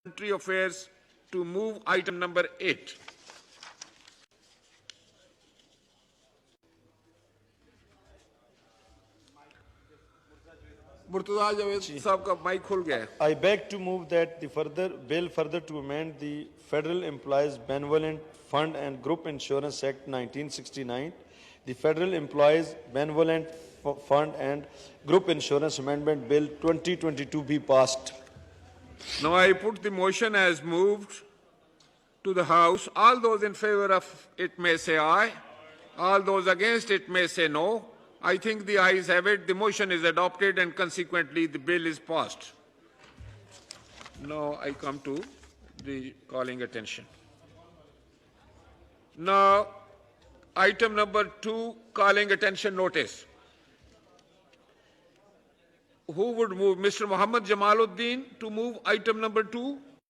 Parliamentary Affairs to move item number 8. Murtaza Javed साहब का mic खुल गया है. I beg to move that the bill further to amend the Federal Employees Benevolent Fund and Group Insurance Act 1969, the Federal Employees Benevolent Fund and Group Insurance Amendment Bill 2022 be passed. Now I put the motion as moved to the House. All those in favor of it may say aye. All those against it may say no. I think the ayes have it. The motion is adopted and consequently the bill is passed. Now I come to the calling attention. Now, item number 2, calling attention notice. Who would move? Mr. Muhammad Jamaluddin to move item number 2?